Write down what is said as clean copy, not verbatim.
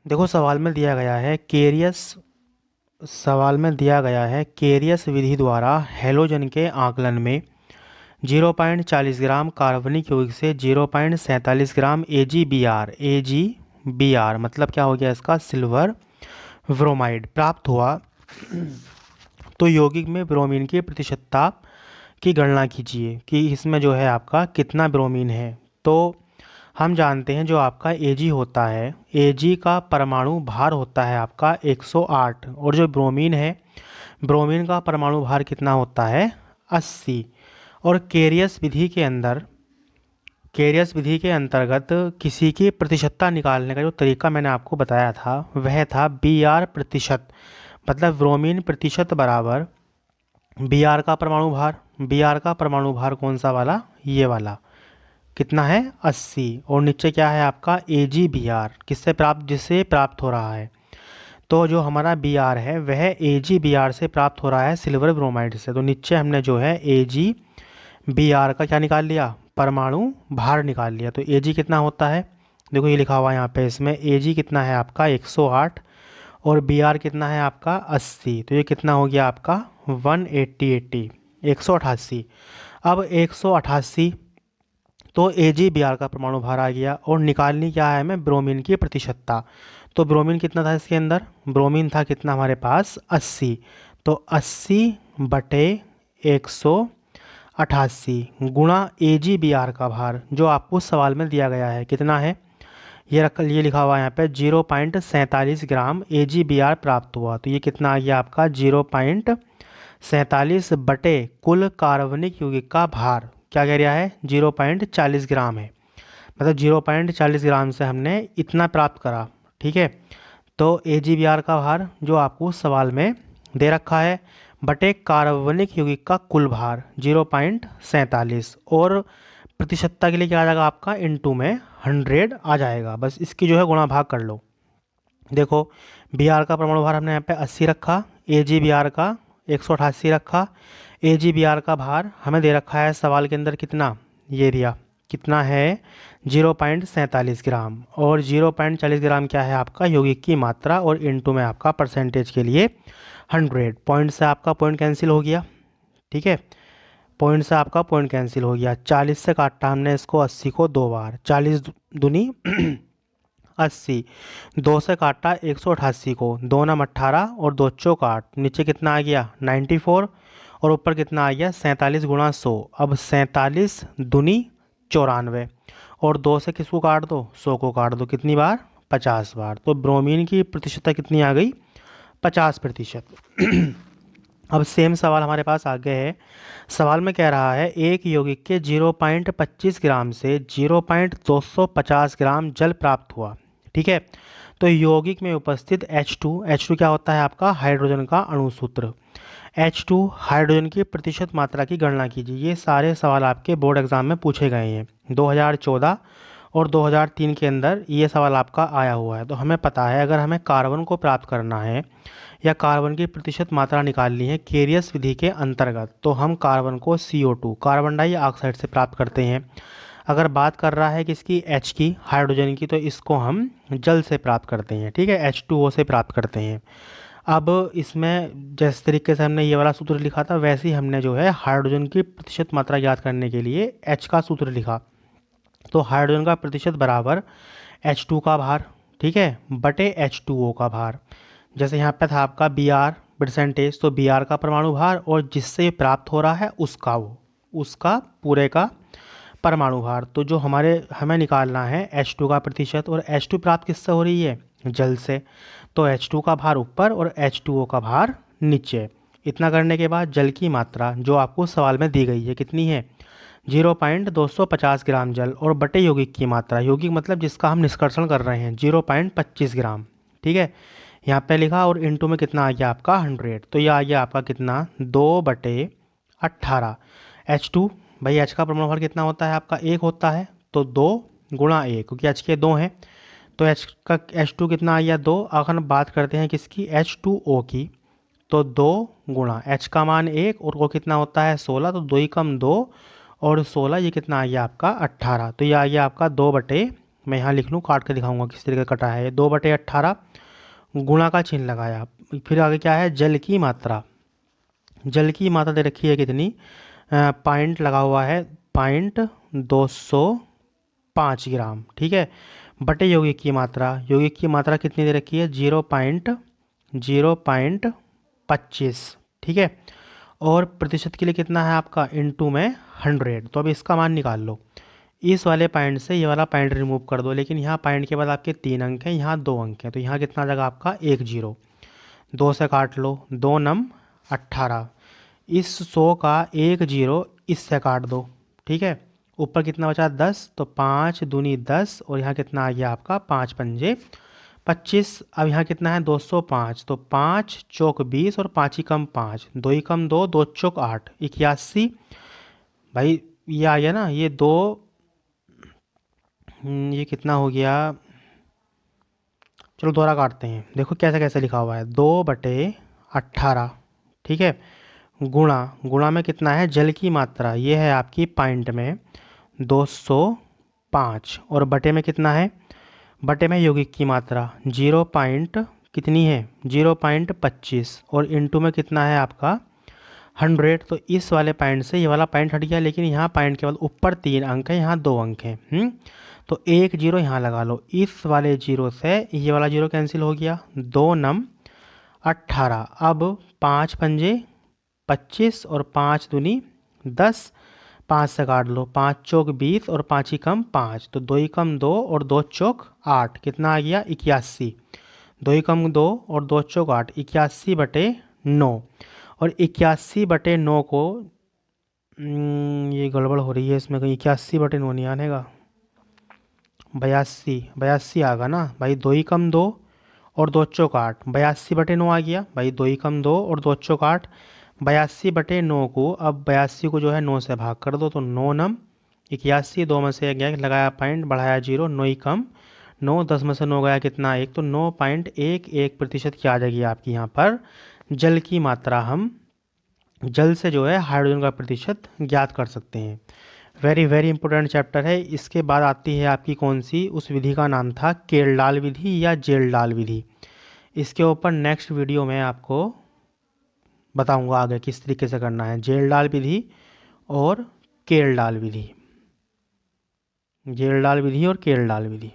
देखो सवाल में दिया गया है केरियस विधि द्वारा हैलोजन के आकलन में 0.40 ग्राम कार्बनिक यौगिक से 0.47 ग्राम AgBr मतलब क्या हो गया इसका सिल्वर ब्रोमाइड प्राप्त हुआ। तो यौगिक में ब्रोमीन की प्रतिशतता की गणना कीजिए कि इसमें जो है आपका कितना ब्रोमीन है। तो हम जानते हैं जो आपका Ag होता है, Ag का परमाणु भार होता है आपका 108 और जो ब्रोमीन है, ब्रोमीन का परमाणु भार कितना होता है 80। और केरियस विधि के अंतर्गत किसी की प्रतिशतता निकालने का जो तरीका मैंने आपको बताया था वह था Br प्रतिशत, मतलब ब्रोमीन प्रतिशत बराबर Br का परमाणु भार। Br का परमाणु भार कौन सा वाला, ये वाला, कितना है 80। और नीचे क्या है आपका AgBr, जिससे प्राप्त हो रहा है। तो जो हमारा Br है वह AgBr से प्राप्त हो रहा है सिल्वर ब्रोमाइड से। तो नीचे हमने जो है AgBr का क्या निकाल लिया, परमाणु भार निकाल लिया। तो Ag कितना होता है, देखो ये लिखा हुआ है यहाँ पे, इसमें Ag कितना है आपका 108 और Br कितना है आपका 80। तो ये कितना हो गया आपका 188 188। अब 188 तो AgBr का परमाणु भार आ गया और निकालनी क्या है हमें, ब्रोमीन की प्रतिशतता। तो ब्रोमीन कितना था इसके अंदर, ब्रोमीन था कितना हमारे पास 80। तो 80 बटे 188 गुणा AgBr का भार जो आपको सवाल में दिया गया है कितना है, ये लिखा हुआ है यहाँ पे 0.47 ग्राम AgBr प्राप्त हुआ। तो ये कितना आ गया आपका 0.47 बटे कुल कार्बनिक यौगिक का भार, क्या कह रहा है 0.40 ग्राम है, मतलब 0.40 ग्राम से हमने इतना प्राप्त करा। ठीक है, तो AgBr का भार जो आपको सवाल में दे रखा है बटे कार्बनिक यौगिक का कुल भार 0.47 और प्रतिशतता के लिए क्या आ जाएगा आपका इनटू में 100 आ जाएगा। बस इसकी जो है गुणा भाग कर लो। देखो Br का परमाणु भार हमने यहाँ पे 80 रखा, AgBr का 188 रखा। AgBr का भार हमें दे रखा है सवाल के अंदर कितना, ये दिया कितना है 0.47 ग्राम और 0.40 ग्राम क्या है आपका यौगिक की मात्रा और इनटू में आपका परसेंटेज के लिए 100। पॉइंट से आपका पॉइंट कैंसिल हो गया। ठीक है, पॉइंट से आपका पॉइंट कैंसिल हो गया। 40 से काटा हमने इसको 80 को 2 बार, 40 दूनी 80, 2 से काटा 188 को, 2 नम 18 और 2 चौक 8, नीचे कितना आ गया 94 और ऊपर कितना आ गया 47 गुणा 100। अब 47 दूनी 94 और 2 से किसको काट दो, 100 को काट दो, कितनी बार 50 बार। तो ब्रोमीन की प्रतिशतता कितनी आ गई 50%। अब सेम सवाल हमारे पास आगे है। सवाल में कह रहा है एक यौगिक के 0.25 ग्राम से 0.250 ग्राम जल प्राप्त हुआ। ठीक है, तो यौगिक में उपस्थित H2 क्या होता है आपका हाइड्रोजन का अणुसूत्र। H2 हाइड्रोजन की प्रतिशत मात्रा की गणना कीजिए। ये सारे सवाल आपके बोर्ड एग्जाम में पूछे गए हैं 2014 और 2003 के अंदर ये सवाल आपका आया हुआ है। तो हमें पता है अगर हमें कार्बन को प्राप्त करना है या कार्बन की प्रतिशत मात्रा निकालनी है केरियस विधि के अंतर्गत, तो हम कार्बन को CO2 कार्बन डाइऑक्साइड से प्राप्त करते हैं। अगर बात कर रहा है किसकी H की हाइड्रोजन की, तो इसको हम जल से प्राप्त करते हैं। ठीक है, H2O से प्राप्त करते हैं। अब इसमें जिस तरीके से हमने ये वाला सूत्र लिखा था वैसे ही हमने जो है हाइड्रोजन की प्रतिशत मात्रा ज्ञात करने के लिए H का सूत्र लिखा। तो हाइड्रोजन का प्रतिशत बराबर H2 का भार, ठीक है, बटे H2O का भार। जैसे यहाँ पे था आपका Br परसेंटेज, तो Br का परमाणु भार और जिससे प्राप्त हो रहा है उसका पूरे का परमाणु भार। तो जो हमें निकालना है H2 का प्रतिशत, और H2 प्राप्त किससे हो रही है, जल से। तो H2 का भार ऊपर और H2O का भार नीचे। इतना करने के बाद जल की मात्रा जो आपको सवाल में दी गई है कितनी है 0.250 ग्राम जल और बटे यौगिक की मात्रा, यौगिक मतलब जिसका हम निष्कर्षण कर रहे हैं 0.25 ग्राम। ठीक है, यहाँ पे लिखा और इनटू में कितना आ गया आपका 100। तो ये आ गया आपका कितना 2/18। H2 भाई H का परमाणु भार कितना होता है आपका 1 होता है, तो 2 गुणा 1 क्योंकि H के 2 हैं। तो H2 कितना आ गया 2। अगर हम बात करते हैं किसकी H2O की, तो 2 गुणा H का मान 1 और वो कितना होता है 16, तो 2 ही कम 2 और 16 ये कितना आ गया आपका 18। तो ये आ गया आपका 2/18। मैं यहाँ लिख लूँ, काट के दिखाऊंगा किस तरीके कटा है। 2/18 गुणा का चिन्ह लगाया। फिर आगे क्या है, जल की मात्रा। जल की मात्रा दे रखी है कितनी, पॉइंट लगा हुआ है 205 ग्राम, ठीक है। बटे यौगिक की मात्रा, यौगिक की मात्रा कितनी दे रखी है, 0.25, ठीक है। और प्रतिशत के लिए कितना है आपका, इनटू में 100। तो अब इसका मान निकाल लो। इस वाले पॉइंट से ये वाला पॉइंट रिमूव कर दो, लेकिन यहाँ पॉइंट के बाद आपके 3 अंक हैं, यहाँ 2 अंक हैं, तो यहाँ कितना आ जाएगा आपका 1 0। 2 से काट लो, 2 नम 18। इस 100 का 1 0 इससे काट दो, ठीक है। ऊपर कितना बचा 10, तो 5 दूनी 10, और यहाँ कितना आ गया आपका 5 पंजे 25। अब यहाँ कितना है 205, तो 5 चौक 20 और 5 ही कम 5, 2 ही कम 2, 2 चौक 8, 81। भाई ये आ गया ना, ये ये कितना हो गया, चलो दोबारा काटते हैं। देखो कैसे कैसे लिखा हुआ है, 2/18, ठीक है। गुणा, गुणा में कितना है, जल की मात्रा, ये है आपकी पॉइंट में 205, और बटे में कितना है, बटे में यौगिक की मात्रा 0 पॉइंट कितनी है, 0.25, और इनटू में कितना है आपका 100। तो इस वाले पॉइंट से ये वाला पॉइंट हट गया, लेकिन यहाँ पॉइंट के बाद ऊपर 3 अंक है, यहाँ 2 अंक हैं। तो 1 0 यहाँ लगा लो। इस वाले 0 से ये वाला 0 कैंसिल हो गया, 2 नम 18। अब 5 पंजे 25 और 5 दूनी 10, 5 से काट लो, 5 चौक 20 और 5 ही कम 5, तो 2 ही कम 2 और 2 चौक 8, कितना आ गया 81। 2 ही कम 2 और 2 चौक 8, 81/9। और 81/9 को ये गड़बड़ हो रही है इसमें, कहीं 81/9 नहीं आनेगा, 82 आएगा ना भाई। 2 ही कम 2 और 2 चौक 8, 82/9 आ गया भाई। 2 ही कम 2 और 2 चौक 8, 82/9 को, अब 82 को जो है 9 से भाग कर दो, तो 9 नम 81, 2 में से गया, लगाया पॉइंट, बढ़ाया 0, 9 ही कम 9, 10 में से 9 गया कितना 1, तो 9.11% की आ जाएगी आपकी यहाँ पर जल की मात्रा। हम जल से जो है हाइड्रोजन का प्रतिशत ज्ञात कर सकते हैं। वेरी वेरी इंपॉर्टेंट चैप्टर है। इसके बाद आती है आपकी कौन सी, उस विधि का नाम था केरलाल विधि या जेलडाल विधि। इसके ऊपर नेक्स्ट वीडियो में आपको बताऊंगा आगे किस तरीके से करना है, जेलडाल विधि और केरलाल विधि, जेलडाल विधि और केरलाल विधि।